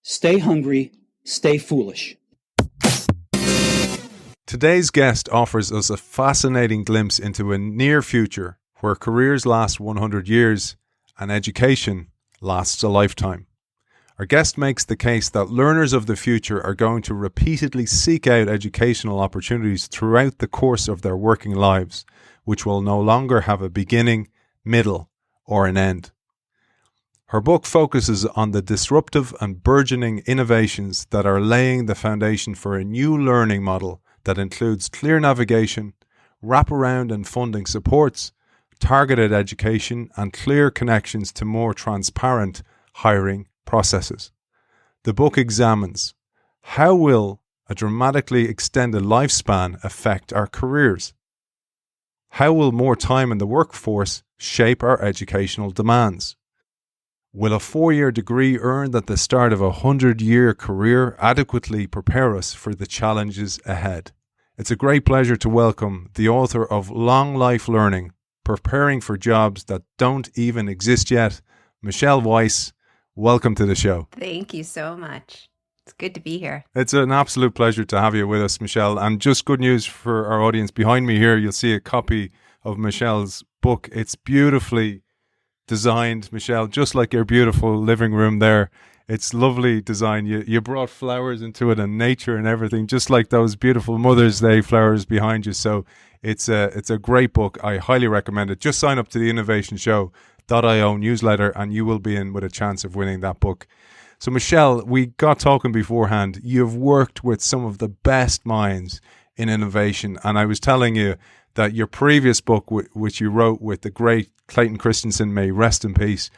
Stay hungry, stay foolish. Today's guest offers us a fascinating glimpse into a near future where careers last 100 years and education lasts a lifetime. Our guest makes the case that learners of the future are going to repeatedly seek out educational opportunities throughout the course of their working lives, which will no longer have a beginning, middle, or an end. Her book focuses on the disruptive and burgeoning innovations that are laying the foundation for a new learning model that includes clear navigation, wraparound and funding supports, targeted education, and clear connections to more transparent hiring processes. The book examines how will a dramatically extended lifespan affect our careers? How will more time in the workforce shape our educational demands? Will a 4-year degree earned at the start of a 100-year career adequately prepare us for the challenges ahead? It's a great pleasure to welcome the author of Long Life Learning, Preparing for Jobs That Don't Even Exist Yet, Michelle Weise. Welcome to the show. Thank you so much. It's good to be here. It's an absolute pleasure to have you with us, Michelle. And just good news for our audience. Behind me here, you'll see a copy of Michelle's book. It's beautifully designed, Michelle, just like your beautiful living room there. It's lovely design. You brought flowers into it and nature and everything, just like those beautiful Mother's Day flowers behind you. So it's a great book. I highly recommend it. Just sign up to the innovationshow.io newsletter and you will be in with a chance of winning that book. So Michelle, we got talking beforehand. You've worked with some of the best minds in innovation. And I was telling you that your previous book, which you wrote with the great Clayton Christensen, may rest in peace,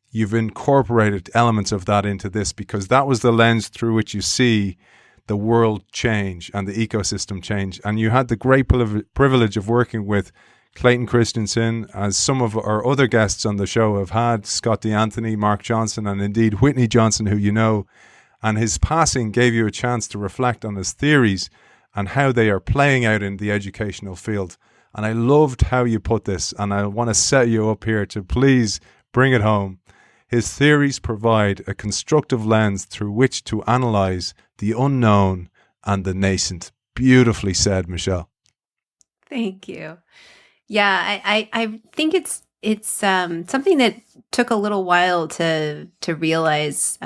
you've incorporated elements of that into this because that was the lens through which you see the world change and the ecosystem change. And you had the great privilege of working with Clayton Christensen, as some of our other guests on the show have had, Scott DeAnthony, Mark Johnson, and indeed Whitney Johnson, who you know. And his passing gave you a chance to reflect on his theories and how they are playing out in the educational field. And I loved how you put this, and I want to set you up here to please bring it home. His theories provide a constructive lens through which to analyze the unknown and the nascent. Beautifully said, Michelle. Thank you. Yeah, I think it's something that took a little while to realize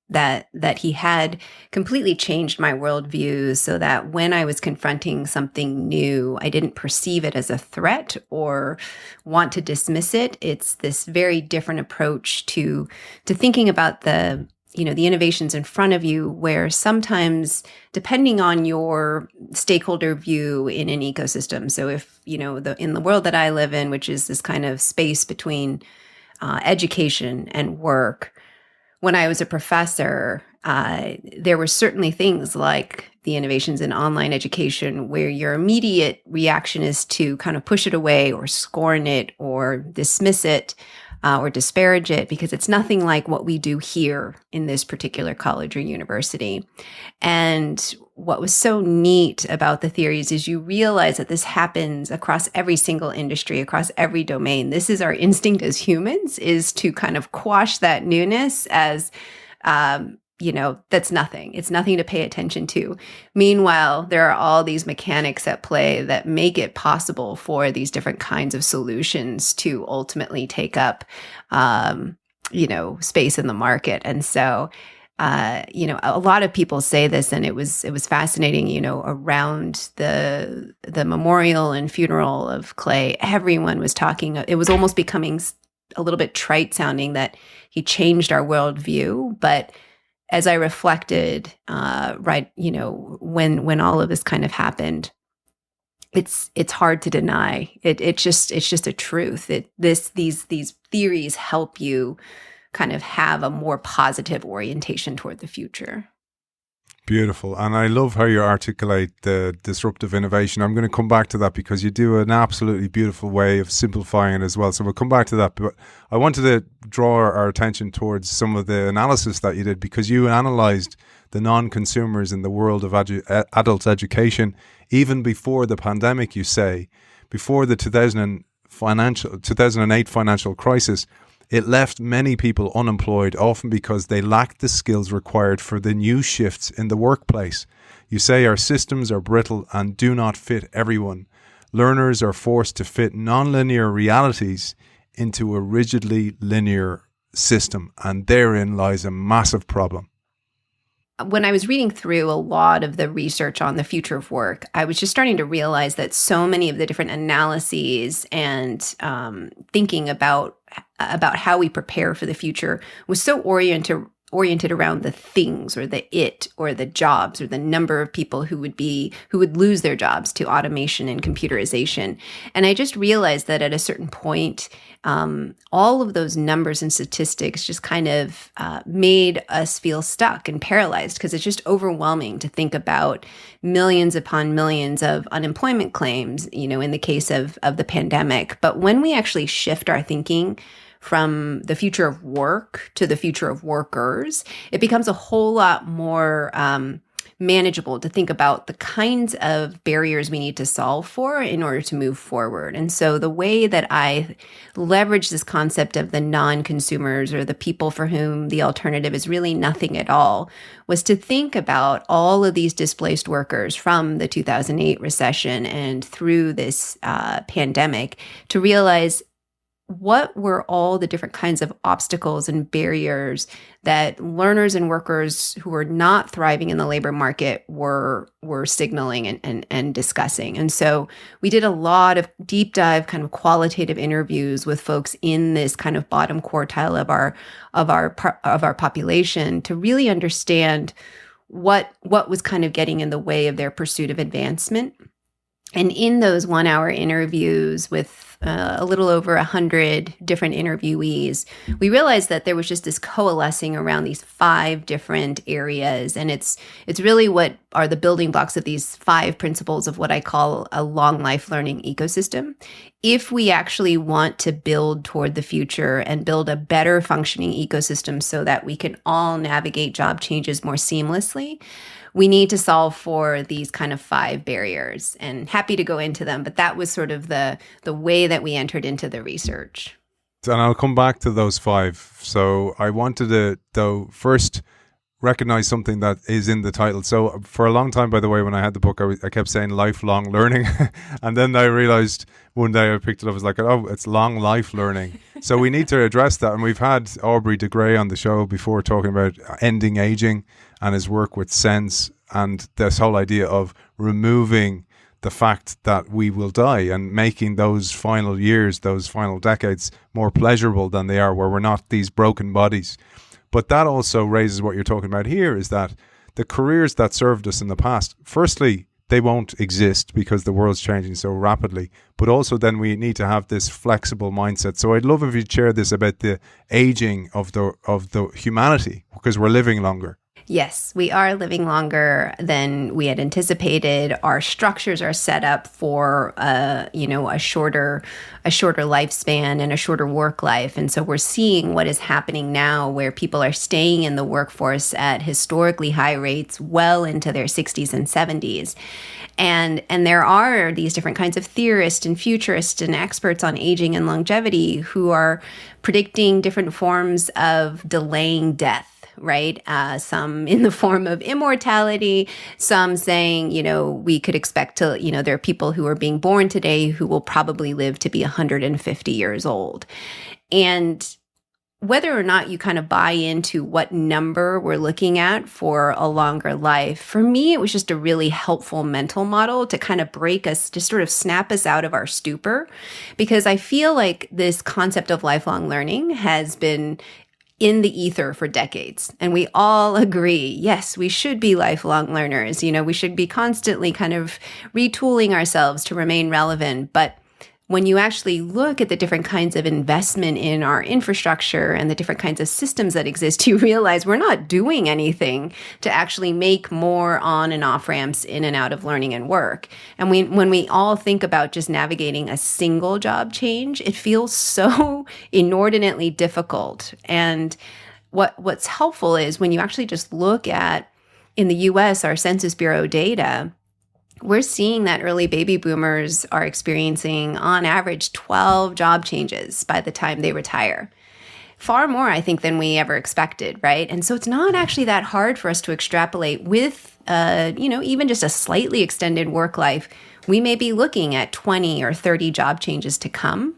that he had completely changed my worldview so that when I was confronting something new, I didn't perceive it as a threat or want to dismiss it. It's this very different approach to thinking about the innovations in front of you, where sometimes, depending on your stakeholder view in an ecosystem, so if, in the world that I live in, which is this kind of space between education and work, when I was a professor, there were certainly things like the innovations in online education where your immediate reaction is to kind of push it away or scorn it or dismiss it or disparage it because it's nothing like what we do here in this particular college or university. And what was so neat about the theories is you realize that this happens across every single industry, across every domain. This is our instinct as humans, is to kind of quash that newness as, that's nothing. It's nothing to pay attention to. Meanwhile, there are all these mechanics at play that make it possible for these different kinds of solutions to ultimately take up, space in the market. And so, a lot of people say this, and it was fascinating, around the memorial and funeral of Clay, everyone was talking, it was almost becoming a little bit trite sounding that he changed our worldview. But as I reflected, when all of this kind of happened, it's hard to deny. It's just a truth. These theories help you kind of have a more positive orientation toward the future. Beautiful. And I love how you articulate the disruptive innovation. I'm going to come back to that because you do an absolutely beautiful way of simplifying it as well. So we'll come back to that. But I wanted to draw our attention towards some of the analysis that you did, because you analyzed the non-consumers in the world of adult education even before the pandemic, you say, before the 2008 financial crisis. It left many people unemployed, often because they lacked the skills required for the new shifts in the workplace. You say our systems are brittle and do not fit everyone. Learners are forced to fit nonlinear realities into a rigidly linear system, and therein lies a massive problem. When I was reading through a lot of the research on the future of work, I was just starting to realize that so many of the different analyses and thinking about how we prepare for the future was so oriented around the things or the it or the jobs or the number of people who would lose their jobs to automation and computerization. And I just realized that at a certain point, all of those numbers and statistics just kind of made us feel stuck and paralyzed, because it's just overwhelming to think about millions upon millions of unemployment claims, in the case of the pandemic. But when we actually shift our thinking from the future of work to the future of workers, it becomes a whole lot more manageable to think about the kinds of barriers we need to solve for in order to move forward. And so the way that I leverage this concept of the non-consumers, or the people for whom the alternative is really nothing at all, was to think about all of these displaced workers from the 2008 recession and through this pandemic, to realize what were all the different kinds of obstacles and barriers that learners and workers who were not thriving in the labor market were signaling and discussing. And so we did a lot of deep dive kind of qualitative interviews with folks in this kind of bottom quartile of our population, to really understand what was kind of getting in the way of their pursuit of advancement. And in those 1-hour interviews with a little over 100 different interviewees, we realized that there was just this coalescing around these 5 different areas. And it's really what are the building blocks of these 5 principles of what I call a long life learning ecosystem. If we actually want to build toward the future and build a better functioning ecosystem so that we can all navigate job changes more seamlessly, we need to solve for these kind of 5 barriers, and happy to go into them. But that was sort of the way that we entered into the research. And I'll come back to those 5. So I wanted to, though, first recognize something that is in the title. So for a long time, by the way, when I had the book, I kept saying lifelong learning. And then I realized one day I picked it up, I was like, oh, it's long life learning. So we need to address that. And we've had Aubrey de Grey on the show before talking about ending aging and his work with sense, and this whole idea of removing the fact that we will die and making those final years, those final decades more pleasurable than they are, where we're not these broken bodies. But that also raises what you're talking about here, is that the careers that served us in the past, firstly, they won't exist because the world's changing so rapidly. But also then we need to have this flexible mindset. So I'd love if you'd share this about the aging of the humanity, because we're living longer. Yes, we are living longer than we had anticipated. Our structures are set up for, a shorter lifespan and a shorter work life. And so we're seeing what is happening now, where people are staying in the workforce at historically high rates, well into their 60s and 70s. And there are these different kinds of theorists and futurists and experts on aging and longevity who are predicting different forms of delaying death. Right? Some in the form of immortality, some saying, we could expect to, there are people who are being born today who will probably live to be 150 years old. And whether or not you kind of buy into what number we're looking at for a longer life, for me, it was just a really helpful mental model to kind of break us, just sort of snap us out of our stupor, because I feel like this concept of lifelong learning has been in the ether for decades. And we all agree, yes, we should be lifelong learners. We should be constantly kind of retooling ourselves to remain relevant. But when you actually look at the different kinds of investment in our infrastructure and the different kinds of systems that exist, you realize we're not doing anything to actually make more on and off ramps in and out of learning and work. And when we all think about just navigating a single job change, it feels so inordinately difficult. And what's helpful is when you actually just look at, in the US, our Census Bureau data, we're seeing that early baby boomers are experiencing, on average, 12 job changes by the time they retire. far more, I think, than we ever expected, right? And so it's not actually that hard for us to extrapolate with, even just a slightly extended work life. We may be looking at 20 or 30 job changes to come.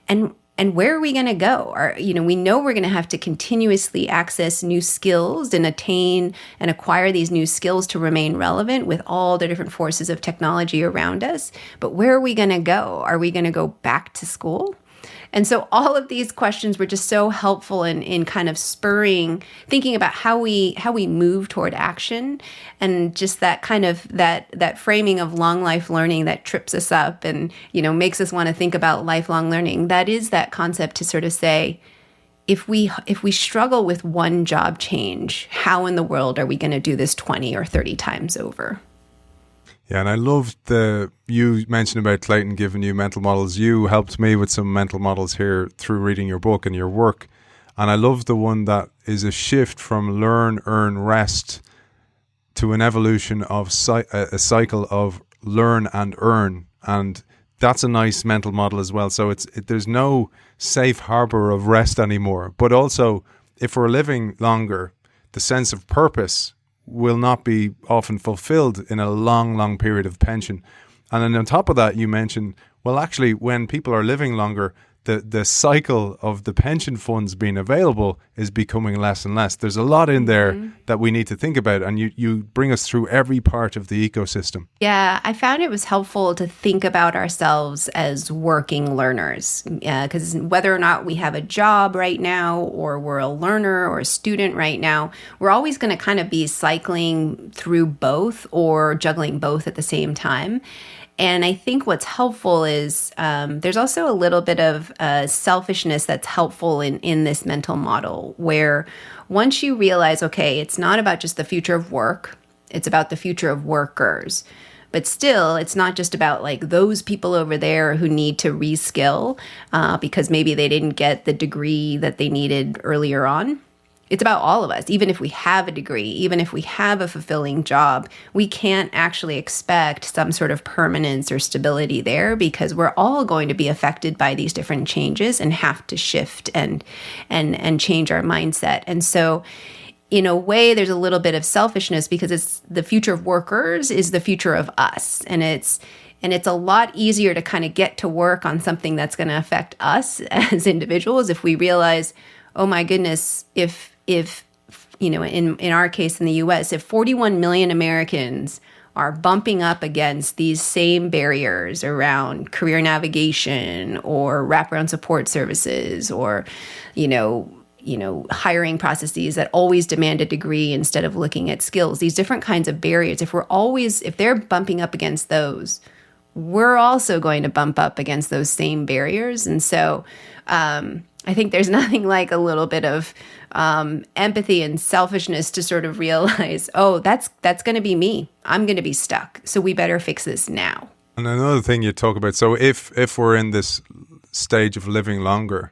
And where are we going to go? We know we're going to have to continuously access new skills and attain and acquire these new skills to remain relevant with all the different forces of technology around us. But where are we going to go? Are we going to go back to school? And so all of these questions were just so helpful in kind of spurring, thinking about how we move toward action, and just that kind of that framing of long life learning that trips us up and, makes us want to think about lifelong learning. That is that concept to sort of say, if we struggle with one job change, how in the world are we going to do this 20 or 30 times over? Yeah, and I loved you mentioned about Clayton giving you mental models. You helped me with some mental models here through reading your book and your work. And I love the one that is a shift from learn, earn, rest to an evolution of a cycle of learn and earn. And that's a nice mental model as well. So there's no safe harbor of rest anymore. But also, if we're living longer, the sense of purpose will not be often fulfilled in a long, long period of pension. And then on top of that, you mentioned, well, actually, when people are living longer, the cycle of the pension funds being available is becoming less and less. There's a lot in there that we need to think about, and you bring us through every part of the ecosystem. Yeah, I found it was helpful to think about ourselves as working learners, because whether or not we have a job right now, or we're a learner or a student right now, we're always going to kind of be cycling through both or juggling both at the same time. And I think what's helpful is there's also a little bit of selfishness that's helpful in this mental model, where once you realize, okay, it's not about just the future of work, it's about the future of workers. But still, it's not just about like those people over there who need to reskill because maybe they didn't get the degree that they needed earlier on. It's about all of us. Even if we have a degree, even if we have a fulfilling job, we can't actually expect some sort of permanence or stability there, because we're all going to be affected by these different changes and have to shift and change our mindset. And so in a way, there's a little bit of selfishness, because it's the future of workers is the future of us. And it's a lot easier to kind of get to work on something that's going to affect us as individuals if we realize, oh my goodness, if in our case in the US, if 41 million Americans are bumping up against these same barriers around career navigation or wraparound support services, or, hiring processes that always demand a degree instead of looking at skills, these different kinds of barriers, if they're bumping up against those, we're also going to bump up against those same barriers. And so, I think there's nothing like a little bit of empathy and selfishness to sort of realize, oh, that's going to be me. I'm going to be stuck. So we better fix this now. And another thing you talk about, so if we're in this stage of living longer,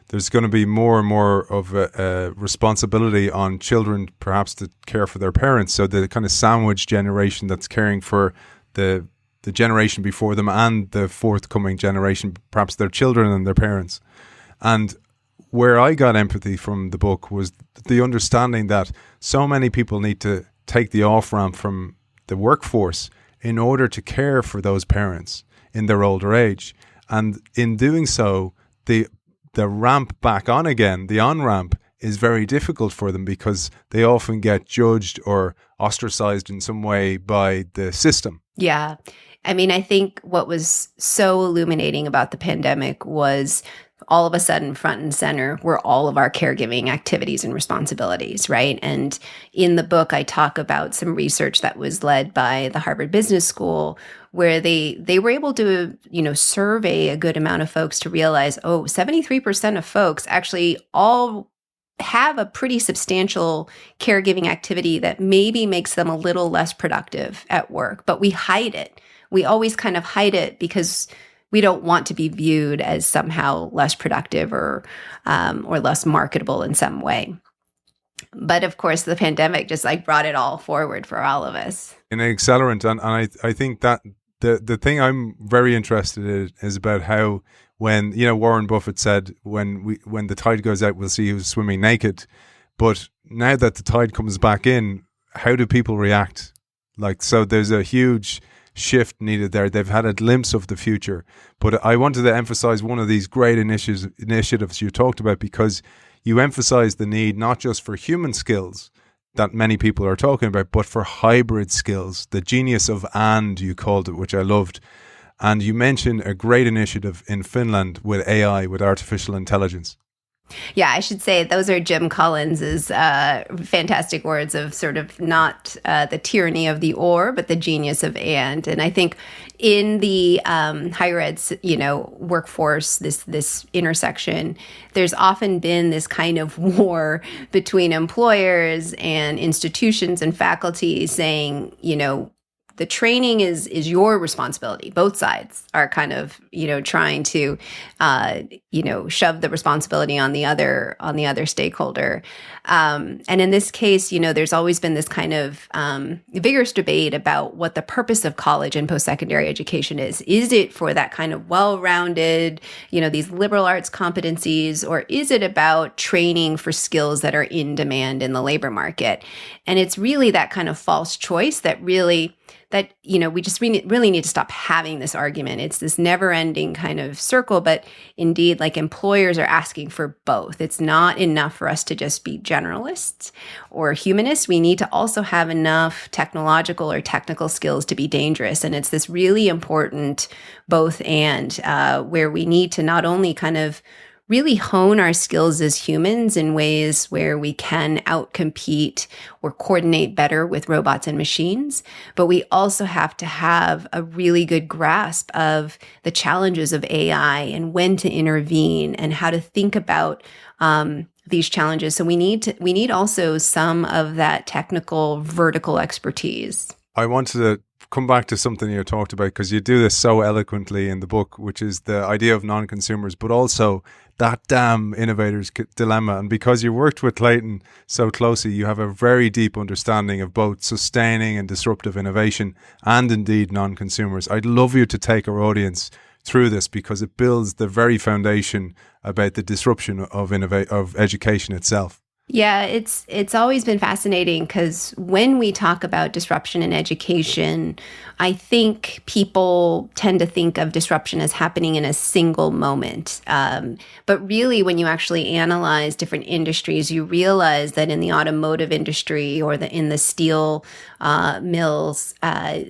there's going to be more and more of a responsibility on children, perhaps, to care for their parents. So the kind of sandwich generation that's caring for the generation before them and the forthcoming generation, perhaps their children and their parents. And where I got empathy from the book was the understanding that so many people need to take the off-ramp from the workforce in order to care for those parents in their older age. And in doing so, the ramp back on again, the on-ramp, is very difficult for them, because they often get judged or ostracized in some way by the system. Yeah. I mean, I think what was so illuminating about the pandemic was all of a sudden front and center were all of our caregiving activities and responsibilities, right? And in the book, I talk about some research that was led by the Harvard Business School, where they were able to, survey a good amount of folks to realize, 73% of folks actually all have a pretty substantial caregiving activity that maybe makes them a little less productive at work, but we hide it. We always kind of hide it because we don't want to be viewed as somehow less productive or less marketable in some way. But of course, the pandemic just brought it all forward for all of us. An accelerant, and I think that the thing I'm very interested in is about how when, Warren Buffett said, when the tide goes out, we'll see who's swimming naked. But now that the tide comes back in, how do people react? So there's a huge shift needed there. They've had a glimpse of the future. But I wanted to emphasize one of these great initiatives you talked about, because you emphasize the need not just for human skills that many people are talking about, but for hybrid skills, the genius of "and" you called it, which I loved. And you mentioned a great initiative in Finland with AI, with artificial intelligence. Yeah, I should say those are Jim Collins's fantastic words of sort of not the tyranny of the or, but the genius of and. And I think in the higher ed, workforce, this intersection, there's often been this kind of war between employers and institutions and faculty saying, the training is your responsibility. Both sides are kind of, trying to, shove the responsibility on the other stakeholder. And in this case, there's always been this kind of vigorous debate about what the purpose of college and post-secondary education is. Is it for that kind of well-rounded, these liberal arts competencies, or is it about training for skills that are in demand in the labor market? And it's really that kind of false choice that we just really need to stop having this argument. It's this never-ending kind of circle, but indeed, employers are asking for both. It's not enough for us to just be generalists or humanists. We need to also have enough technological or technical skills to be dangerous. And it's this really important both and, where we need to not only kind of really hone our skills as humans in ways where we can outcompete or coordinate better with robots and machines. But we also have to have a really good grasp of the challenges of AI and when to intervene and how to think about these challenges. So we need also some of that technical vertical expertise. I wanted to come back to something you talked about, because you do this so eloquently in the book, which is the idea of non-consumers, but also that damn innovators dilemma. And because you worked with Clayton so closely, you have a very deep understanding of both sustaining and disruptive innovation and indeed non-consumers. I'd love you to take our audience through this, because it builds the very foundation about the disruption of education itself. Yeah, it's always been fascinating, because when we talk about disruption in education, I think people tend to think of disruption as happening in a single moment. But really, when you actually analyze different industries, you realize that in the automotive industry or in the steel mills,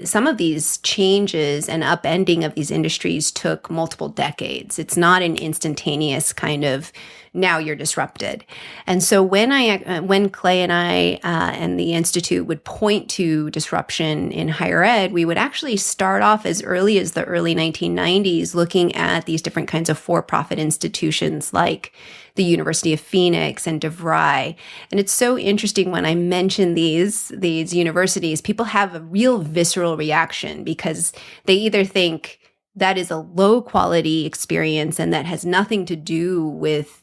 some of these changes and upending of these industries took multiple decades. It's not an instantaneous kind of now you're disrupted. And so when Clay and I and the Institute would point to disruption in higher ed, we would actually start off as early as the early 1990s looking at these different kinds of for-profit institutions like the University of Phoenix and DeVry. And it's so interesting when I mention these universities, people have a real visceral reaction, because they either think that is a low quality experience and that has nothing to do with,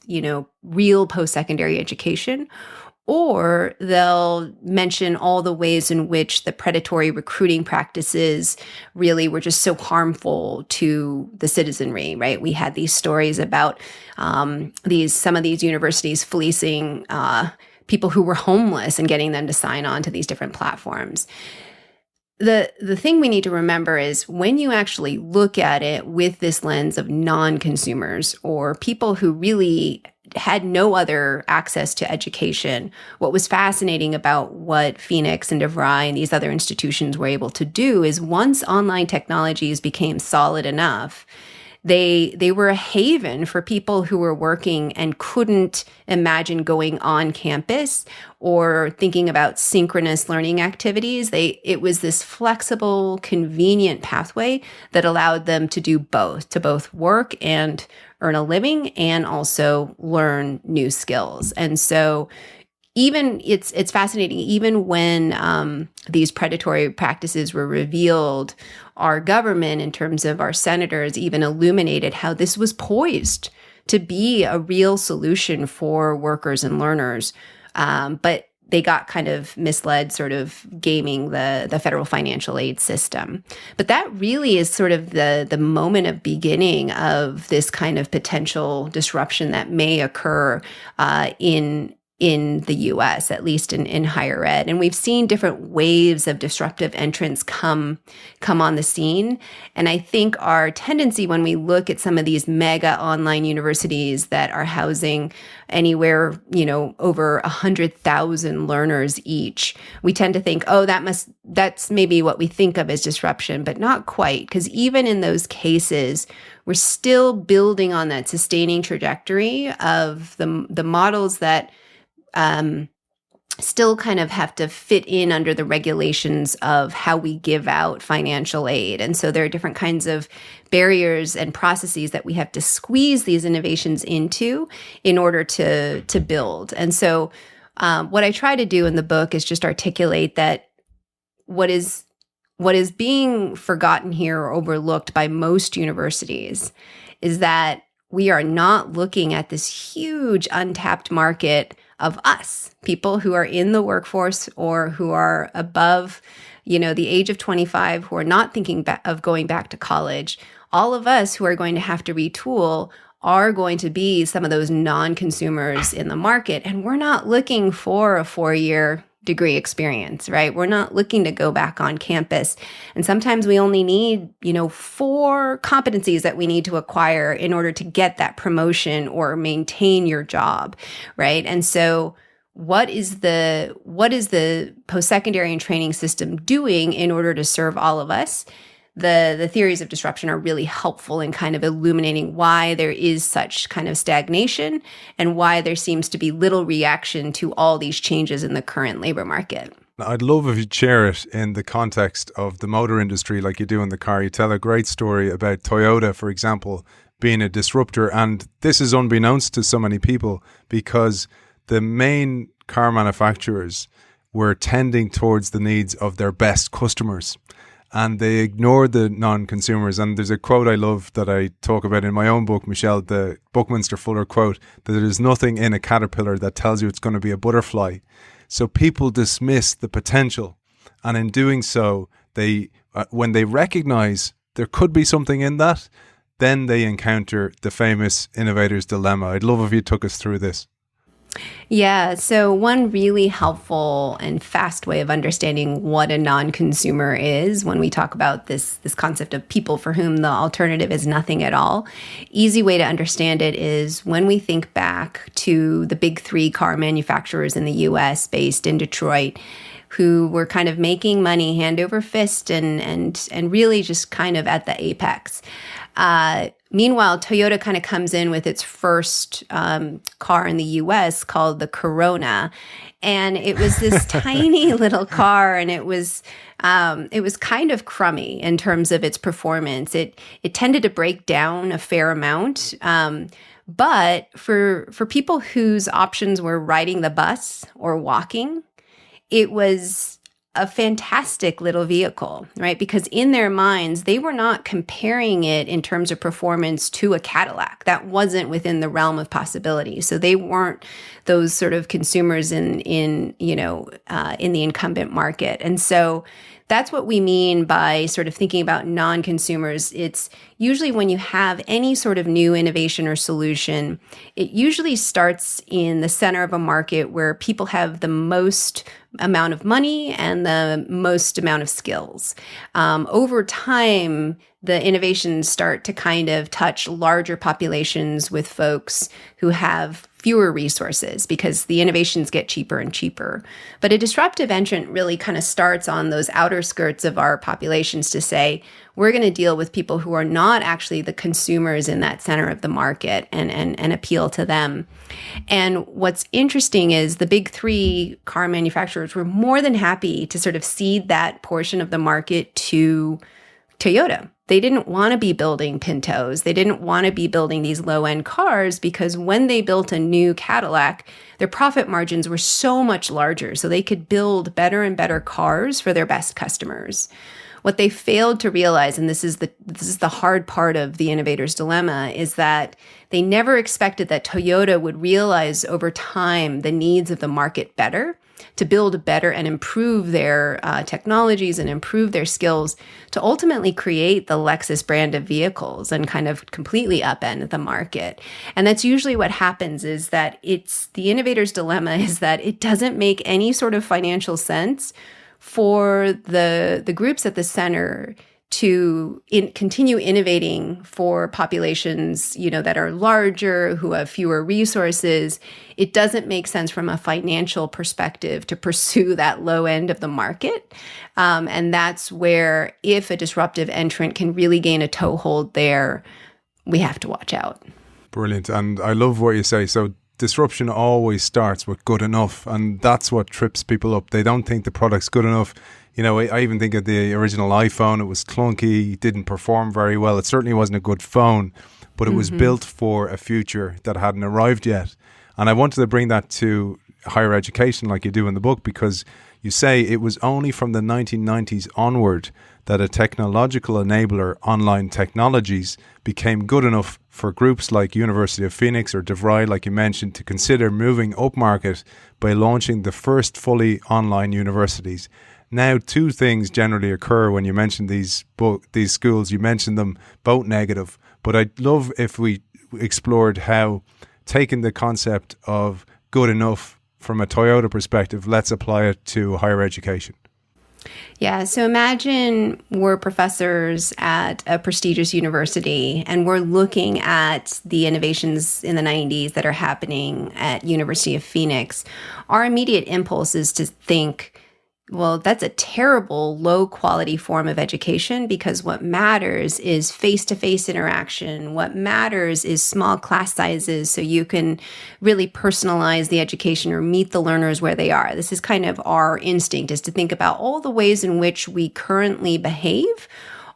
real post-secondary education, or they'll mention all the ways in which the predatory recruiting practices really were just so harmful to the citizenry, right? We had these stories about some of these universities fleecing people who were homeless and getting them to sign on to these different platforms. The thing we need to remember is when you actually look at it with this lens of non-consumers or people who really had no other access to education, what was fascinating about what Phoenix and DeVry and these other institutions were able to do is once online technologies became solid enough, they were a haven for people who were working and couldn't imagine going on campus or thinking about synchronous learning activities. It was this flexible, convenient pathway that allowed them to do both, to both work and earn a living and also learn new skills. And so even it's fascinating, even when these predatory practices were revealed, our government, in terms of our senators, even illuminated how this was poised to be a real solution for workers and learners. But they got kind of misled, sort of gaming the federal financial aid system. But that really is sort of the moment of beginning of this kind of potential disruption that may occur in the US, at least in higher ed. And we've seen different waves of disruptive entrants come on the scene. And I think our tendency when we look at some of these mega online universities that are housing anywhere, over 100,000 learners each, we tend to think, oh, that's maybe what we think of as disruption, but not quite. Because even in those cases, we're still building on that sustaining trajectory of the models that still kind of have to fit in under the regulations of how we give out financial aid. And so there are different kinds of barriers and processes that we have to squeeze these innovations into in order to build. And so what I try to do in the book is just articulate that what is being forgotten here or overlooked by most universities is that we are not looking at this huge untapped market of us, people who are in the workforce or who are above, the age of 25, who are not thinking of going back to college. All of us who are going to have to retool are going to be some of those non-consumers in the market. And we're not looking for a 4-year degree experience, right? We're not looking to go back on campus. And sometimes we only need, 4 competencies that we need to acquire in order to get that promotion or maintain your job, right? And so what is the post-secondary and training system doing in order to serve all of us? The theories of disruption are really helpful in kind of illuminating why there is such kind of stagnation and why there seems to be little reaction to all these changes in the current labor market. I'd love if you'd share it in the context of the motor industry like you do in the car. You tell a great story about Toyota, for example, being a disruptor. And this is unbeknownst to so many people because the main car manufacturers were tending towards the needs of their best customers. And they ignored the non-consumers. And there's a quote I love that I talk about in my own book, Michelle, the Buckminster Fuller quote, that there's nothing in a caterpillar that tells you it's going to be a butterfly. So people dismiss the potential. And in doing so, they when they recognize there could be something in that, then they encounter the famous innovator's dilemma. I'd love if you took us through this. Yeah, so one really helpful and fast way of understanding what a non-consumer is when we talk about this concept of people for whom the alternative is nothing at all. Easy way to understand it is when we think back to the big 3 car manufacturers in the US based in Detroit, who were kind of making money hand over fist and really just kind of at the apex. Meanwhile, Toyota kind of comes in with its first car in the US called the Corona. And it was this tiny little car, and it was kind of crummy in terms of its performance. It tended to break down a fair amount. But for people whose options were riding the bus or walking, it was a fantastic little vehicle, right? Because in their minds, they were not comparing it in terms of performance to a Cadillac. That wasn't within the realm of possibility. So they weren't those sort of consumers in the incumbent market. And so that's what we mean by sort of thinking about non-consumers. It's usually when you have any sort of new innovation or solution, it usually starts in the center of a market where people have the most amount of money and the most amount of skills. Over time, the innovations start to kind of touch larger populations with folks who have fewer resources because the innovations get cheaper and cheaper. But a disruptive entrant really kind of starts on those outer skirts of our populations to say, we're going to deal with people who are not actually the consumers in that center of the market and appeal to them. And what's interesting is the big 3 car manufacturers were more than happy to sort of cede that portion of the market to Toyota. They didn't want to be building Pintos. They didn't want to be building these low-end cars because when they built a new Cadillac, their profit margins were so much larger, so they could build better and better cars for their best customers. What they failed to realize, and this is the hard part of the innovator's dilemma, is that they never expected that Toyota would realize over time the needs of the market better build better and improve their technologies and improve their skills to ultimately create the Lexus brand of vehicles and kind of completely upend the market. And that's usually what happens, is that it's the innovator's dilemma is that it doesn't make any sort of financial sense for the groups at the center to continue innovating for populations, that are larger, who have fewer resources. It doesn't make sense from a financial perspective to pursue that low end of the market. And that's where, if a disruptive entrant can really gain a toehold there, we have to watch out. Brilliant. And I love what you say. So disruption always starts with good enough. And that's what trips people up. They don't think the product's good enough. I even think of the original iPhone. It was clunky, didn't perform very well. It certainly wasn't a good phone, but it was built for a future that hadn't arrived yet. And I wanted to bring that to higher education like you do in the book, because you say it was only from the 1990s onward that a technological enabler, online technologies, became good enough for groups like University of Phoenix or DeVry, like you mentioned, to consider moving upmarket by launching the first fully online universities. Now, two things generally occur when you mention these schools. You mentioned them both negative, but I'd love if we explored how taking the concept of good enough from a Toyota perspective, let's apply it to higher education. Yeah, so imagine we're professors at a prestigious university and we're looking at the innovations in the 90s that are happening at University of Phoenix. Our immediate impulse is to think, well, that's a terrible low quality form of education, because what matters is face-to-face interaction. What matters is small class sizes so you can really personalize the education or meet the learners where they are. This is kind of our instinct, is to think about all the ways in which we currently behave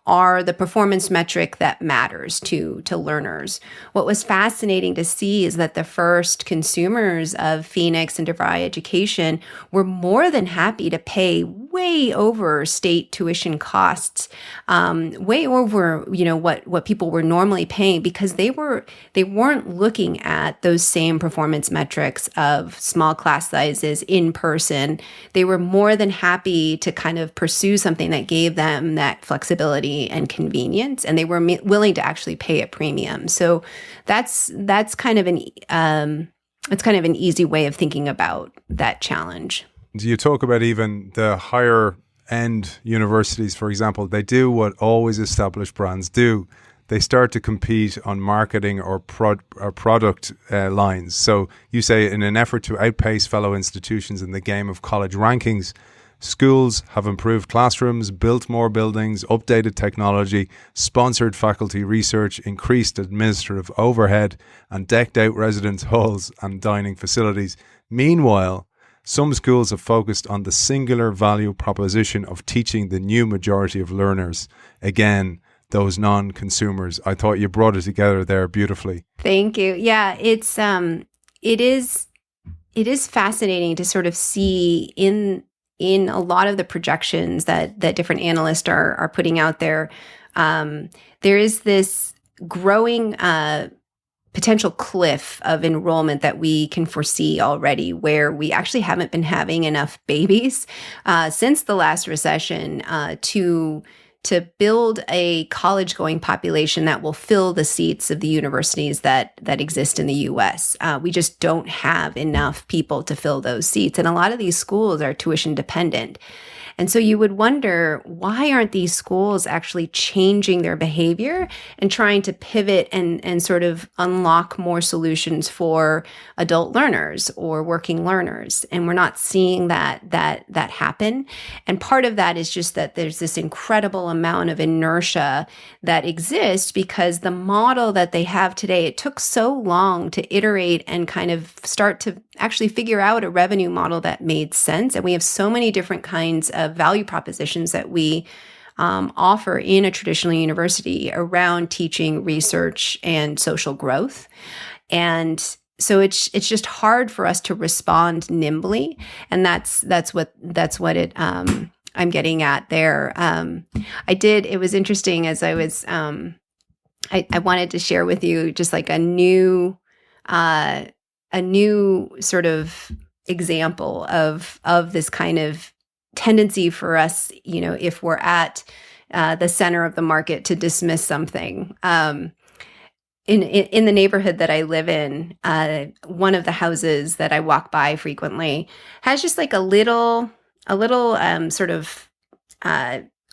are the performance metric that matters to learners. What was fascinating to see is that the first consumers of Phoenix and DeVry education were more than happy to pay way over state tuition costs, way over what people were normally paying, because they weren't looking at those same performance metrics of small class sizes in person. They were more than happy to kind of pursue something that gave them that flexibility and convenience, and they were willing to actually pay a premium. So that's kind of an easy way of thinking about that challenge. Do you talk about even the higher end universities, for example? They do what always established brands do. They start to compete on marketing or product lines. So you say, in an effort to outpace fellow institutions in the game of college rankings, schools have improved classrooms, built more buildings, updated technology, sponsored faculty research, increased administrative overhead, and decked out residence halls and dining facilities. Meanwhile, some schools have focused on the singular value proposition of teaching the new majority of learners. Again, those non-consumers. I thought you brought it together there beautifully. Thank you. Yeah, it is fascinating to sort of see in a lot of the projections that different analysts are putting out there. There is this growing potential cliff of enrollment that we can foresee already, where we actually haven't been having enough babies since the last recession to build a college-going population that will fill the seats of the universities that exist in the U.S. We just don't have enough people to fill those seats. And a lot of these schools are tuition dependent. And so you would wonder, why aren't these schools actually changing their behavior and trying to pivot and sort of unlock more solutions for adult learners or working learners? And we're not seeing that happen. And part of that is just that there's this incredible amount of inertia that exists because the model that they have today, it took so long to iterate and kind of start to actually figure out a revenue model that made sense. And we have so many different kinds of value propositions that we offer in a traditional university around teaching, research, and social growth. And so it's just hard for us to respond nimbly. And that's what it I'm getting at there. It was interesting as I was I wanted to share with you just like a new sort of example of this kind of tendency for us, if we're at the center of the market, to dismiss something. In the neighborhood that I live in, one of the houses that I walk by frequently has just like a little sort of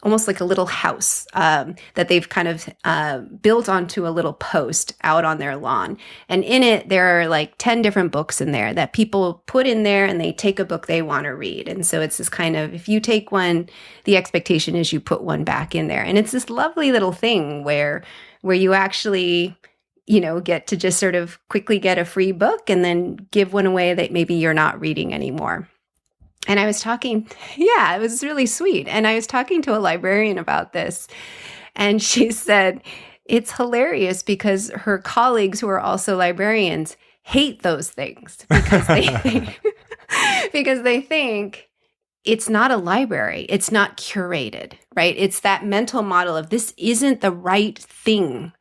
almost like a little house that they've kind of built onto a little post out on their lawn. And in it, there are like 10 different books in there that people put in there, and they take a book they want to read. And so it's this kind of, if you take one, the expectation is you put one back in there. And it's this lovely little thing where you actually, get to just sort of quickly get a free book and then give one away that maybe you're not reading anymore. And I was talking, it was really sweet. And I was talking to a librarian about this, and she said it's hilarious because her colleagues who are also librarians hate those things because they think it's not a library. It's not curated, right? It's that mental model of this isn't the right thing.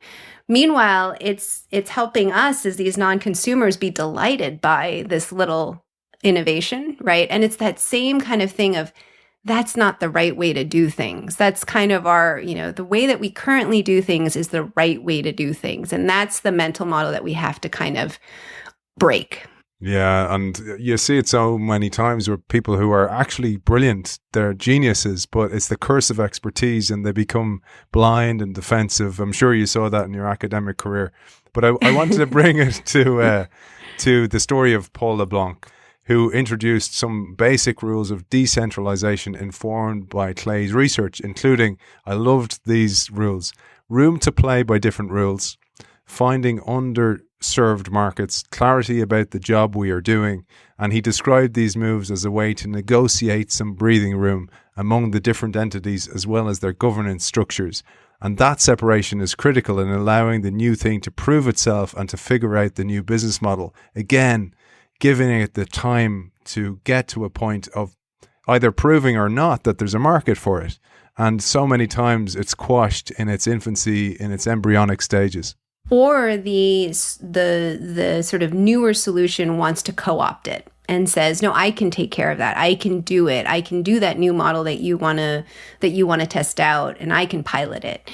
Meanwhile, it's helping us as these non-consumers be delighted by this little innovation, right? And it's that same kind of thing of that's not the right way to do things. That's kind of our, the way that we currently do things is the right way to do things. And that's the mental model that we have to kind of break. Yeah, and you see it so many times where people who are actually brilliant, they're geniuses, but it's the curse of expertise and they become blind and defensive. I'm sure you saw that in your academic career. But I wanted to bring it to the story of Paul LeBlanc, who introduced some basic rules of decentralization informed by Clay's research, including, I loved these rules, room to play by different rules, finding underserved markets, clarity about the job we are doing, and he described these moves as a way to negotiate some breathing room among the different entities as well as their governance structures. And that separation is critical in allowing the new thing to prove itself and to figure out the new business model. Again, giving it the time to get to a point of either proving or not that there's a market for it. And so many times it's quashed in its infancy, in its embryonic stages. Or the sort of newer solution wants to co-opt it and says, no, I can take care of that. I can do it. I can do that new model that you want to test out, and I can pilot it.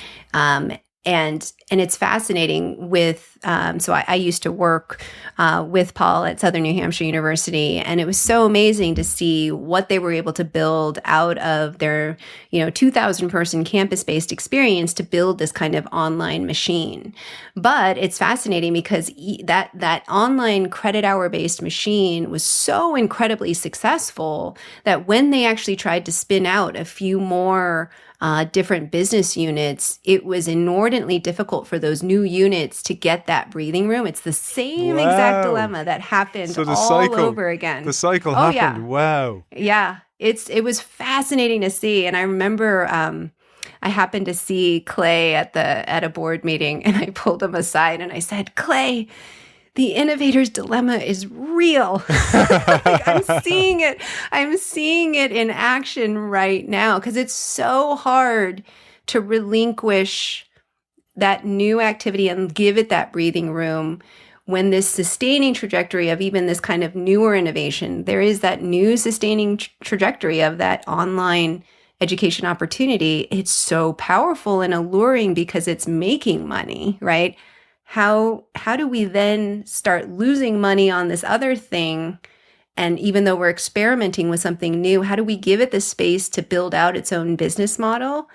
And it's fascinating with, so I used to work with Paul at Southern New Hampshire University, and it was so amazing to see what they were able to build out of their, 2,000 person campus-based experience to build this kind of online machine. But it's fascinating because that online credit hour-based machine was so incredibly successful that when they actually tried to spin out a few more different business units, it was inordinately difficult for those new units to get that breathing room. It's the same exact dilemma that happened over again. The cycle happened. Yeah. Wow. Yeah. It was fascinating to see. And I remember I happened to see Clay at a board meeting, and I pulled him aside and I said, Clay, the innovator's dilemma is real. I'm seeing it. I'm seeing it in action right now because it's so hard to relinquish that new activity and give it that breathing room when this sustaining trajectory of even this kind of newer innovation, there is that new sustaining trajectory of that online education opportunity. It's so powerful and alluring because it's making money, right? How do we then start losing money on this other thing? And even though we're experimenting with something new, how do we give it the space to build out its own business model?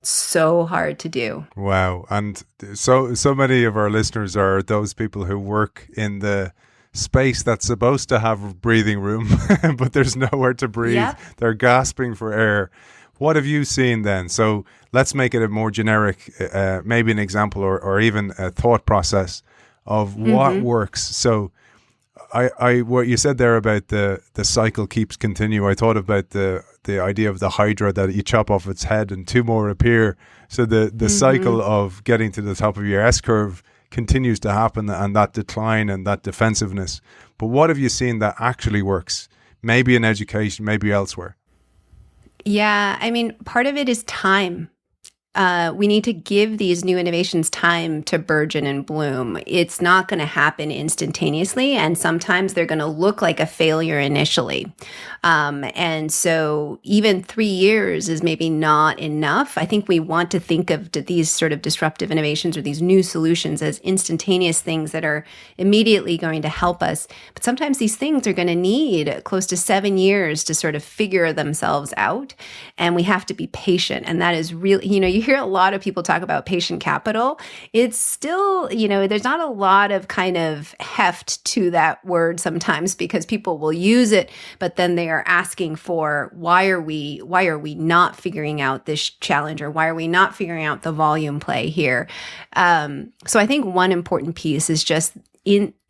It's so hard to do. Wow. And so many of our listeners are those people who work in the space that's supposed to have breathing room, but there's nowhere to breathe. Yep. They're gasping for air. What have you seen then? So let's make it a more generic, maybe an example or even a thought process of what works. So what you said there about the cycle keeps continuing. I thought about the idea of the hydra that you chop off its head and two more appear. So the cycle of getting to the top of your S-curve continues to happen, and that decline and that defensiveness. But what have you seen that actually works? Maybe in education, maybe elsewhere. Yeah, I mean, part of it is time. we need to give these new innovations time to burgeon and bloom. It's not going to happen instantaneously, and sometimes they're going to look like a failure initially. And so even 3 years is maybe not enough. I think we want to think of these sort of disruptive innovations or these new solutions as instantaneous things that are immediately going to help us. But sometimes these things are going to need close to 7 years to sort of figure themselves out. And we have to be patient. And that is really, you hear a lot of people talk about patient capital. It's still, there's not a lot of kind of heft to that word sometimes, because people will use it, but then they are asking for, why are we not figuring out this challenge, or why are we not figuring out the volume play here? So I think one important piece is just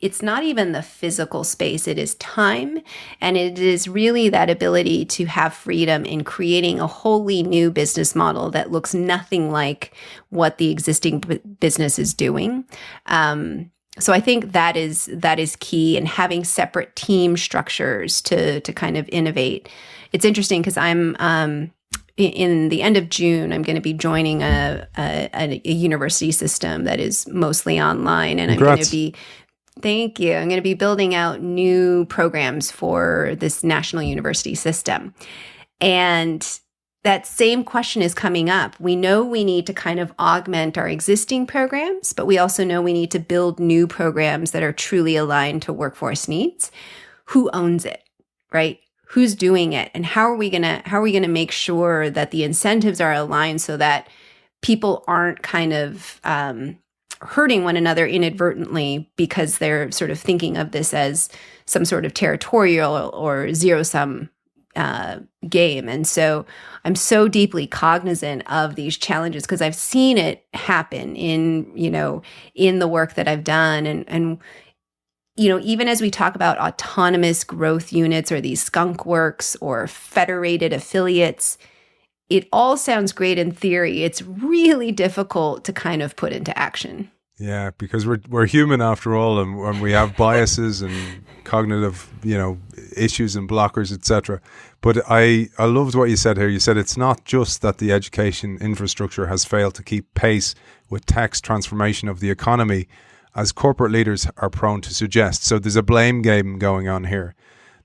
it's not even the physical space, it is time. And it is really that ability to have freedom in creating a wholly new business model that looks nothing like what the existing business is doing. So I think that is key, and having separate team structures to kind of innovate. It's interesting because I'm in the end of June, I'm going to be joining a university system that is mostly online, and Congrats. I'm going to be. Thank you. I'm going to be building out new programs for this national university system. And that same question is coming up. We know we need to kind of augment our existing programs, but we also know we need to build new programs that are truly aligned to workforce needs. Who owns it, right? Who's doing it? And how are we going to make sure that the incentives are aligned so that people aren't kind of hurting one another inadvertently because they're sort of thinking of this as some sort of territorial or zero-sum game. And so I'm so deeply cognizant of these challenges because I've seen it happen in the work that I've done. And even as we talk about autonomous growth units or these skunk works or federated affiliates, it all sounds great in theory. It's really difficult to kind of put into action. Yeah, because we're human after all, and we have biases and cognitive, issues and blockers, etc. But I loved what you said here. You said it's not just that the education infrastructure has failed to keep pace with tech's transformation of the economy, as corporate leaders are prone to suggest. So there's a blame game going on here.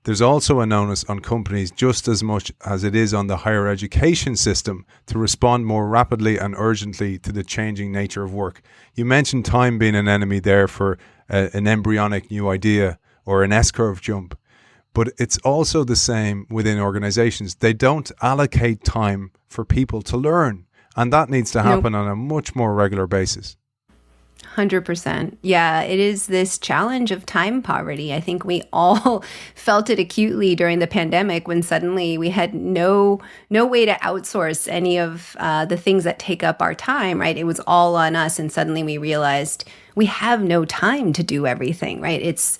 There's also an onus on companies just as much as it is on the higher education system to respond more rapidly and urgently to the changing nature of work. You mentioned time being an enemy there for an embryonic new idea or an S-curve jump, but it's also the same within organizations. They don't allocate time for people to learn, and that needs to happen on a much more regular basis. 100%. Yeah, it is this challenge of time poverty. I think we all felt it acutely during the pandemic when suddenly we had no way to outsource any of the things that take up our time, right? It was all on us, and suddenly we realized we have no time to do everything, right? It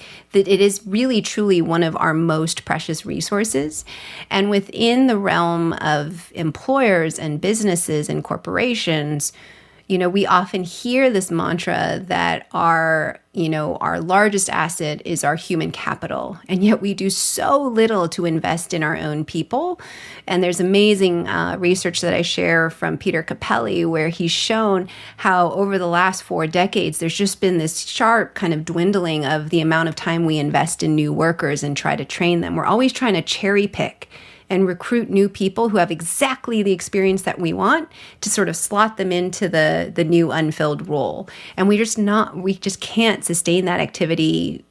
is really truly one of our most precious resources. And within the realm of employers and businesses and corporations, we often hear this mantra that our largest asset is our human capital. And yet we do so little to invest in our own people. And there's amazing research that I share from Peter Capelli, where he's shown how over the last 4 decades, there's just been this sharp kind of dwindling of the amount of time we invest in new workers and try to train them. We're always trying to cherry pick and recruit new people who have exactly the experience that we want to sort of slot them into the new unfilled role. And we just can't sustain that activity,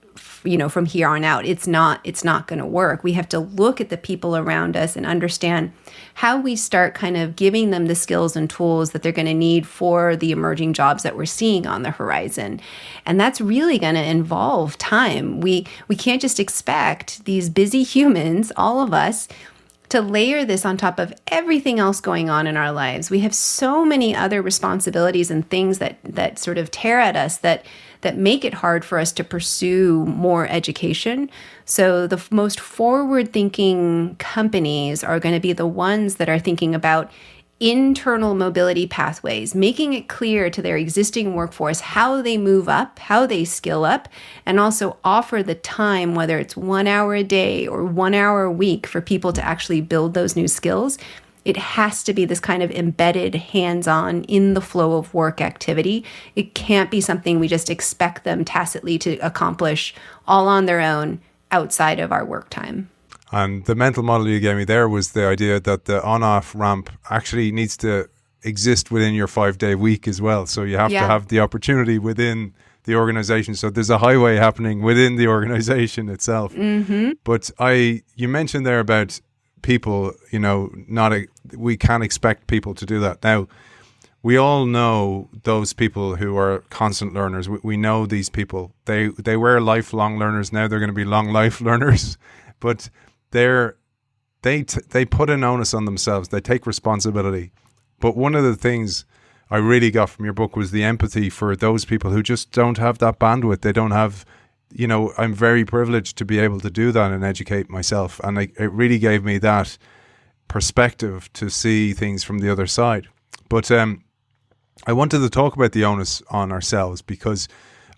from here on out. It's not going to work. We have to look at the people around us and understand how we start kind of giving them the skills and tools that they're going to need for the emerging jobs that we're seeing on the horizon. And that's really going to involve time. We can't just expect these busy humans, all of us, to layer this on top of everything else going on in our lives. We have so many other responsibilities and things that sort of tear at us that make it hard for us to pursue more education. So the most forward-thinking companies are going to be the ones that are thinking about internal mobility pathways, making it clear to their existing workforce how they move up, how they skill up, and also offer the time, whether it's 1 hour a day or 1 hour a week, for people to actually build those new skills. It has to be this kind of embedded, hands-on, in the flow of work activity. It can't be something we just expect them tacitly to accomplish all on their own outside of our work time. And the mental model you gave me there was the idea that the on-off ramp actually needs to exist within your 5-day week as well. So you have to have the opportunity within the organization. So there's a highway happening within the organization itself. Mm-hmm. But you mentioned there about people, we can't expect people to do that. Now, we all know those people who are constant learners. We know these people. They were lifelong learners. Now they're going to be long life learners. But they put an onus on themselves. They take responsibility. But one of the things I really got from your book was the empathy for those people who just don't have that bandwidth. They don't have, I'm very privileged to be able to do that and educate myself. And it really gave me that perspective to see things from the other side. But I wanted to talk about the onus on ourselves, because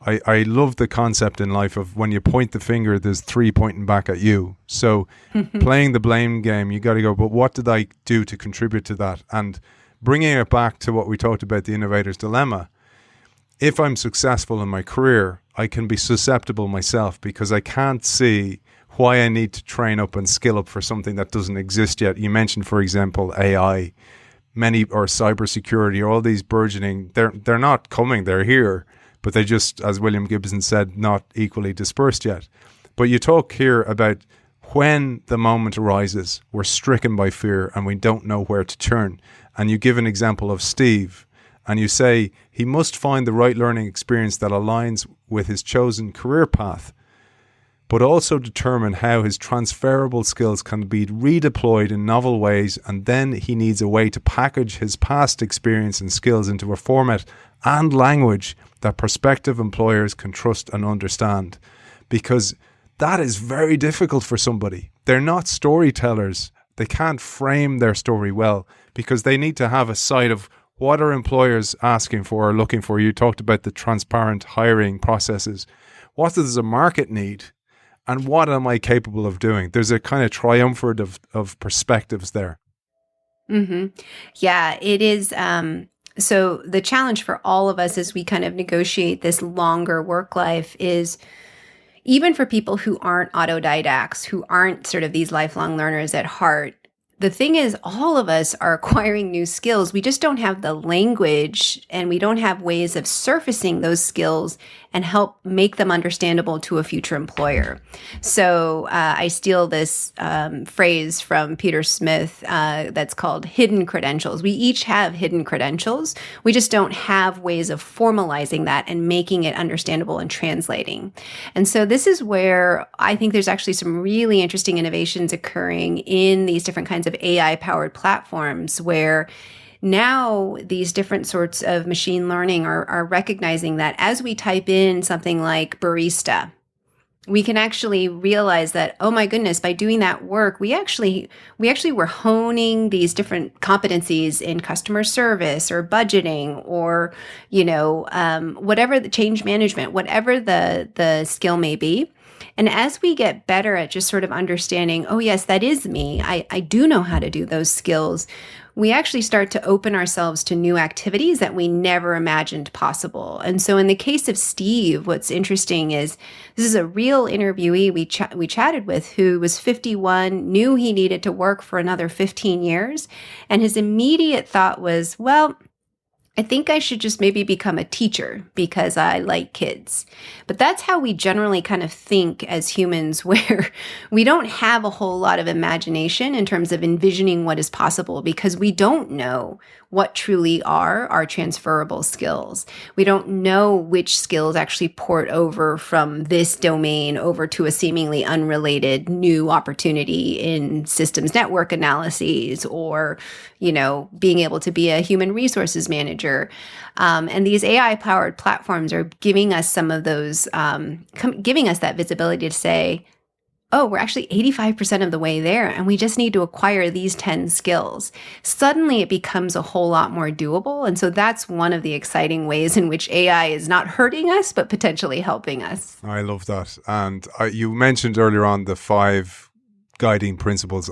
I love the concept in life of when you point the finger, there's 3 pointing back at you. So playing the blame game, you got to go, but what did I do to contribute to that? And bringing it back to what we talked about, the innovator's dilemma, if I'm successful in my career, I can be susceptible myself because I can't see why I need to train up and skill up for something that doesn't exist yet. You mentioned, for example, AI, or cybersecurity, or all these burgeoning, they're not coming, they're here. But they just, as William Gibson said, not equally dispersed yet. But you talk here about when the moment arises, we're stricken by fear and we don't know where to turn. And you give an example of Steve, and you say he must find the right learning experience that aligns with his chosen career path, but also determine how his transferable skills can be redeployed in novel ways. And then he needs a way to package his past experience and skills into a format and language that prospective employers can trust and understand, because that is very difficult for somebody. They're not storytellers. They can't frame their story well because they need to have a sight of what are employers asking for or looking for. You talked about the transparent hiring processes. What does the market need? And what am I capable of doing? There's a kind of triumvirate of perspectives there. Mm-hmm. Yeah, it is. So the challenge for all of us as we kind of negotiate this longer work life is, even for people who aren't autodidacts, who aren't sort of these lifelong learners at heart, the thing is, all of us are acquiring new skills. We just don't have the language, and we don't have ways of surfacing those skills and help make them understandable to a future employer. So I steal this phrase from Peter Smith that's called hidden credentials. We each have hidden credentials. We just don't have ways of formalizing that and making it understandable and translating. And so this is where I think there's actually some really interesting innovations occurring in these different kinds of AI-powered platforms, where now these different sorts of machine learning are recognizing that as we type in something like barista, we can actually realize that, oh my goodness, by doing that work, we actually were honing these different competencies in customer service or budgeting or, whatever the change management, whatever the skill may be. And as we get better at just sort of understanding, oh yes, that is me, I do know how to do those skills, we actually start to open ourselves to new activities that we never imagined possible. And so in the case of Steve, what's interesting is this is a real interviewee we chatted with who was 51, knew he needed to work for another 15 years. And his immediate thought was, well, I think I should just maybe become a teacher because I like kids. But that's how we generally kind of think as humans, where we don't have a whole lot of imagination in terms of envisioning what is possible because we don't know what truly are our transferable skills. We don't know which skills actually port over from this domain over to a seemingly unrelated new opportunity in systems network analyses or, being able to be a human resources manager. And these AI-powered platforms are giving us some of those, giving us that visibility to say, oh, we're actually 85% of the way there, and we just need to acquire these 10 skills. Suddenly it becomes a whole lot more doable. And so that's one of the exciting ways in which AI is not hurting us, but potentially helping us. I love that. And you mentioned earlier on the 5 guiding principles.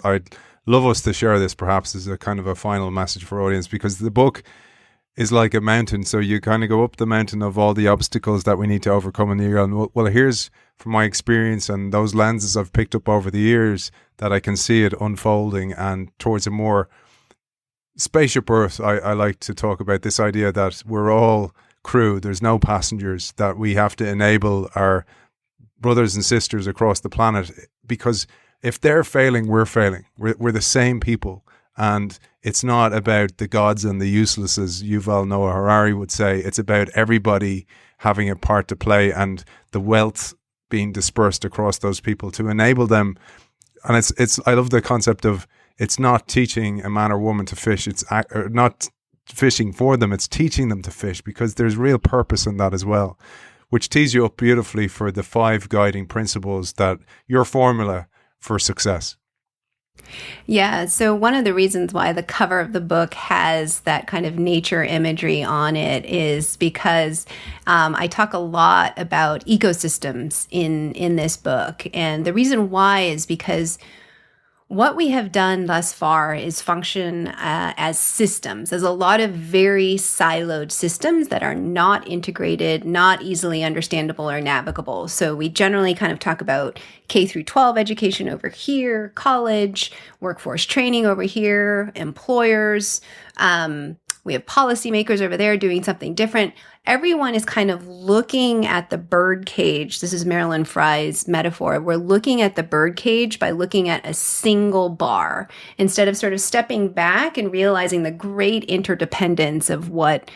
love us to share this perhaps as a kind of a final message for our audience, because the book is like a mountain. So you kind of go up the mountain of all the obstacles that we need to overcome, and you're going, well, here's from my experience and those lenses I've picked up over the years that I can see it unfolding and towards a more spaceship Earth. I like to talk about this idea that we're all crew, there's no passengers, that we have to enable our brothers and sisters across the planet, because if they're failing, we're failing. We're the same people. And it's not about the gods and the useless, as Yuval Noah Harari would say. It's about everybody having a part to play and the wealth being dispersed across those people to enable them. And it's I love the concept of, it's not teaching a man or woman to fish. It's not fishing for them. It's teaching them to fish, because there's real purpose in that as well, which tees you up beautifully for the 5 guiding principles, that your formula for success. Yeah. So one of the reasons why the cover of the book has that kind of nature imagery on it is because I talk a lot about ecosystems in this book. And the reason why is because what we have done thus far is function as systems, as a lot of very siloed systems that are not integrated, not easily understandable or navigable. So we generally kind of talk about K through 12 education over here, college, workforce training over here, employers. We have policymakers over there doing something different. Everyone is kind of looking at the bird cage. This is Marilyn Frye's metaphor. We're looking at the bird cage by looking at a single bar, instead of sort of stepping back and realizing the great interdependence of what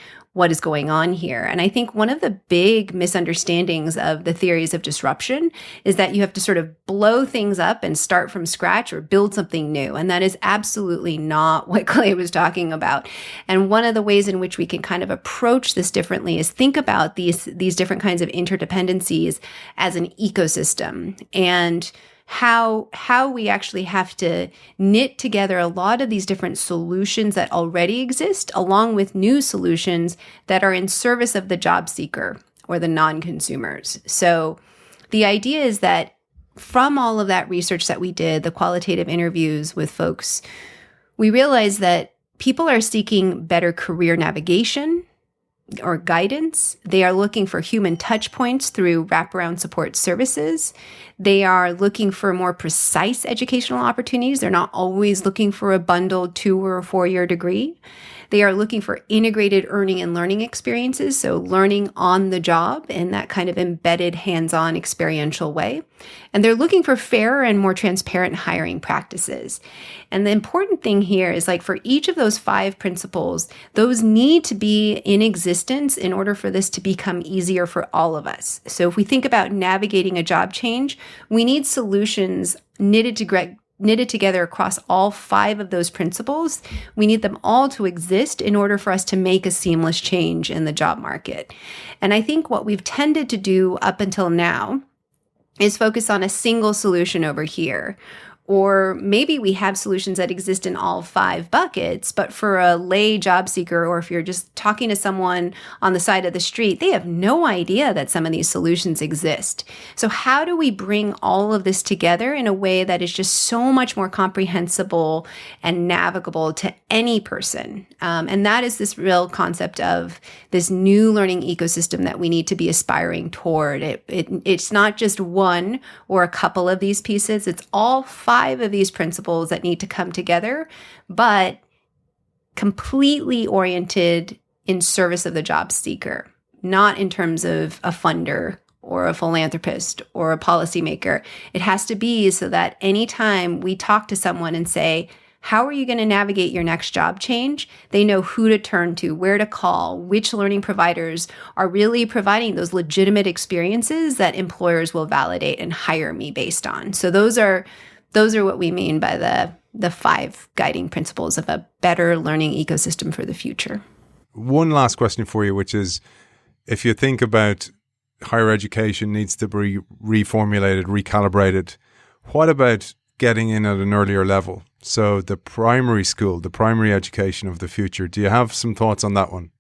is going on here. And I think one of the big misunderstandings of the theories of disruption is that you have to sort of blow things up and start from scratch or build something new. And that is absolutely not what Clay was talking about. And one of the ways in which we can kind of approach this differently is think about these different kinds of interdependencies as an ecosystem, and how we actually have to knit together a lot of these different solutions that already exist, along with new solutions that are in service of the job seeker or the non-consumers. So the idea is that from all of that research that we did, the qualitative interviews with folks, we realized that people are seeking better career navigation or guidance. They are looking for human touch points through wraparound support services. They are looking for more precise educational opportunities. They're not always looking for a bundled 2 or 4 year degree. They are looking for integrated earning and learning experiences, so learning on the job in that kind of embedded, hands-on, experiential way. And they're looking for fairer and more transparent hiring practices. And the important thing here is, like, for each of those 5 principles, those need to be in existence in order for this to become easier for all of us. So if we think about navigating a job change, we need solutions knitted together across all 5 of those principles. We need them all to exist in order for us to make a seamless change in the job market. And I think what we've tended to do up until now is focus on a single solution over here. Or maybe we have solutions that exist in all 5 buckets, but for a lay job seeker, or if you're just talking to someone on the side of the street, they have no idea that some of these solutions exist. So how do we bring all of this together in a way that is just so much more comprehensible and navigable to any person? And that is this real concept of this new learning ecosystem that we need to be aspiring toward. It's not just one or a couple of these pieces. It's all 5 of these principles that need to come together, but completely oriented in service of the job seeker, not in terms of a funder or a philanthropist or a policymaker. It has to be so that anytime we talk to someone and say, how are you going to navigate your next job change? They know who to turn to, where to call, which learning providers are really providing those legitimate experiences that employers will validate and hire me based on. So those are what we mean by the 5 guiding principles of a better learning ecosystem for the future. One last question for you, which is, if you think about higher education needs to be reformulated, recalibrated, what about getting in at an earlier level? So the primary school, the primary education of the future. Do you have some thoughts on that one?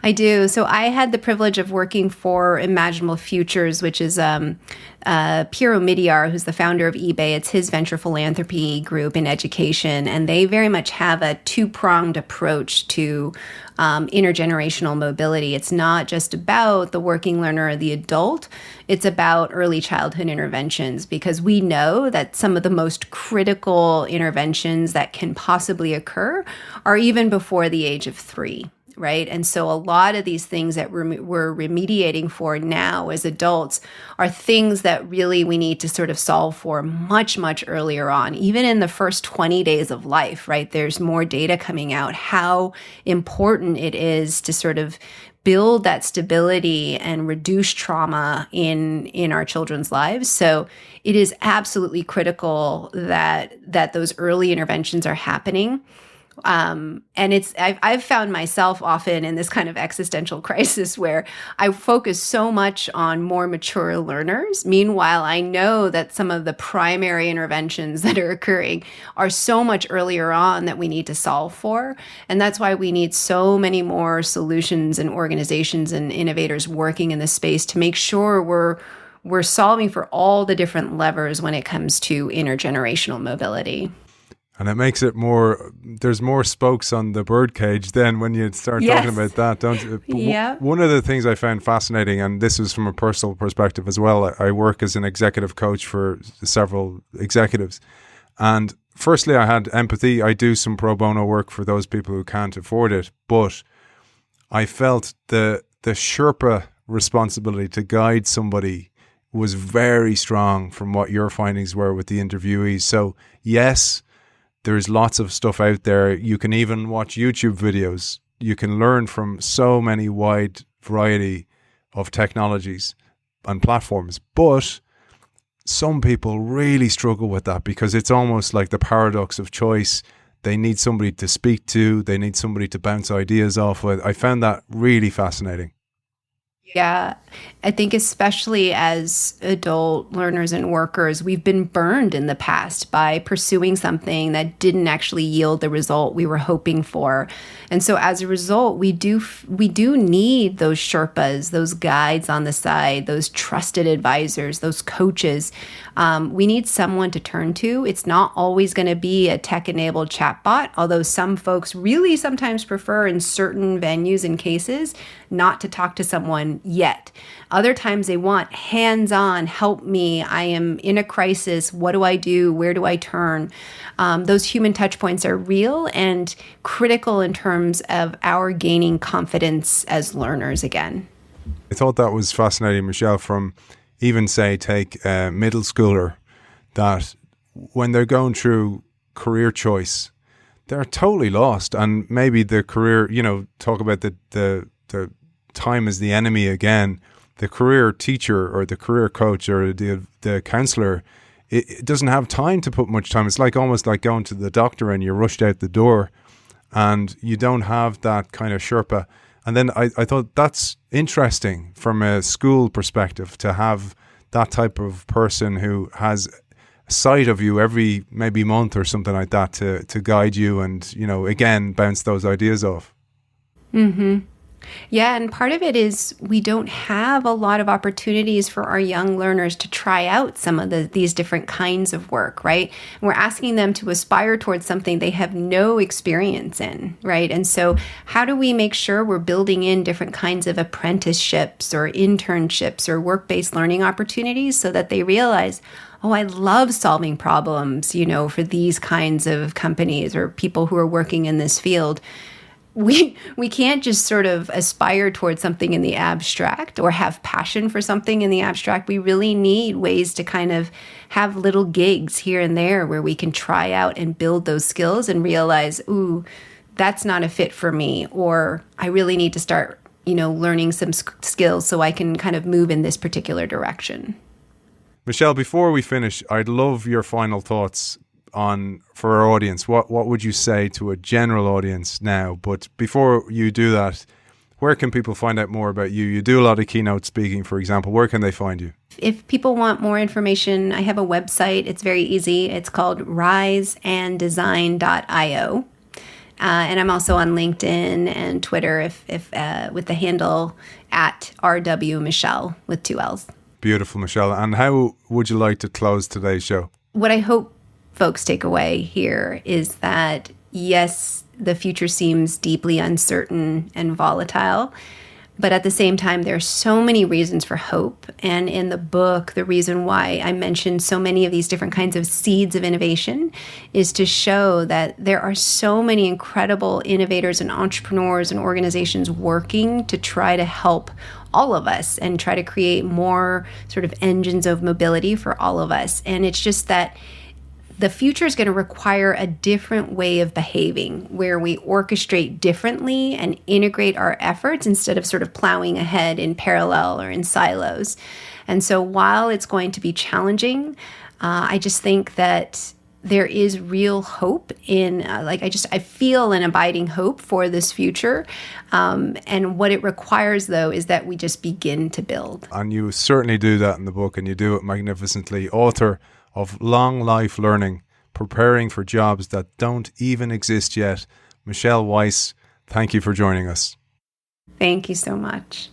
I do. So I had the privilege of working for Imaginable Futures, which is Piero Midyar, who's the founder of eBay. It's his venture philanthropy group in education, and they very much have a two-pronged approach to intergenerational mobility. It's not just about the working learner or the adult. It's about early childhood interventions, because we know that some of the most critical interventions that can possibly occur are even before the age of 3. Right. And so a lot of these things that we're remediating for now as adults are things that really we need to sort of solve for much, much earlier on, even in the first 20 days of life. Right. There's more data coming out how important it is to sort of build that stability and reduce trauma in our children's lives. So it is absolutely critical that those early interventions are happening. And I've found myself often in this kind of existential crisis where I focus so much on more mature learners. Meanwhile, I know that some of the primary interventions that are occurring are so much earlier on that we need to solve for. And that's why we need so many more solutions and organizations and innovators working in this space to make sure we're solving for all the different levers when it comes to intergenerational mobility. And it makes it there's more spokes on the birdcage then when you start talking about that, don't you? Yeah. One of the things I found fascinating, and this is from a personal perspective as well, I work as an executive coach for several executives. And firstly, I had empathy. I do some pro bono work for those people who can't afford it. But I felt the Sherpa responsibility to guide somebody was very strong from what your findings were with the interviewees. So yes, there's lots of stuff out there. You can even watch YouTube videos. You can learn from so many wide variety of technologies and platforms. But some people really struggle with that because it's almost like the paradox of choice. They need somebody to speak to. They need somebody to bounce ideas off with. I found that really fascinating. Yeah, I think especially as adult learners and workers, we've been burned in the past by pursuing something that didn't actually yield the result we were hoping for. And so as a result, we do need those Sherpas, those guides on the side, those trusted advisors, those coaches. We need someone to turn to. It's not always going to be a tech-enabled chatbot, although some folks really sometimes prefer in certain venues and cases not to talk to someone yet. Other times they want hands-on, help me, I am in a crisis, what do I do, where do I turn? Those human touch points are real and critical in terms of our gaining confidence as learners again. I thought that was fascinating, Michelle, from even say take a middle schooler that when they're going through career choice, they're totally lost. And maybe the career, talk about the time is the enemy again. The career teacher or the career coach or the counselor, it doesn't have time to put much time. It's almost like going to the doctor and you're rushed out the door and you don't have that kind of Sherpa. And then I thought that's interesting from a school perspective to have that type of person who has a sight of you every maybe month or something like that to guide you and, again, bounce those ideas off. Mm-hmm. Yeah, and part of it is we don't have a lot of opportunities for our young learners to try out some of these different kinds of work, right? And we're asking them to aspire towards something they have no experience in, right? And so how do we make sure we're building in different kinds of apprenticeships or internships or work-based learning opportunities so that they realize, oh, I love solving problems, for these kinds of companies or people who are working in this field. We can't just sort of aspire towards something in the abstract or have passion for something in the abstract. We really need ways to kind of have little gigs here and there where we can try out and build those skills and realize, ooh, that's not a fit for me, or I really need to start, learning some skills so I can kind of move in this particular direction. Michelle, before we finish, I'd love your final thoughts for our audience. What would you say to a general audience now? But before you do that, where can people find out more about you? You do a lot of keynote speaking, for example. Where can they find you? If people want more information, I have a website. It's very easy. It's called riseanddesign.io. And I'm also on LinkedIn and Twitter if with the handle at RW Michelle with 2 L's. Beautiful, Michelle. And how would you like to close today's show? What I hope folks take away here is that, yes, the future seems deeply uncertain and volatile, but at the same time, there are so many reasons for hope. And in the book, the reason why I mentioned so many of these different kinds of seeds of innovation is to show that there are so many incredible innovators and entrepreneurs and organizations working to try to help all of us and try to create more sort of engines of mobility for all of us. And it's just that the future is going to require a different way of behaving where we orchestrate differently and integrate our efforts instead of sort of plowing ahead in parallel or in silos. And so while it's going to be challenging, I just think that there is real hope in, I feel an abiding hope for this future. And what it requires, though, is that we just begin to build. And you certainly do that in the book, and you do it magnificently. Author of Long Life Learning, Preparing for Jobs That Don't Even Exist Yet. Michelle Weise, thank you for joining us. Thank you so much.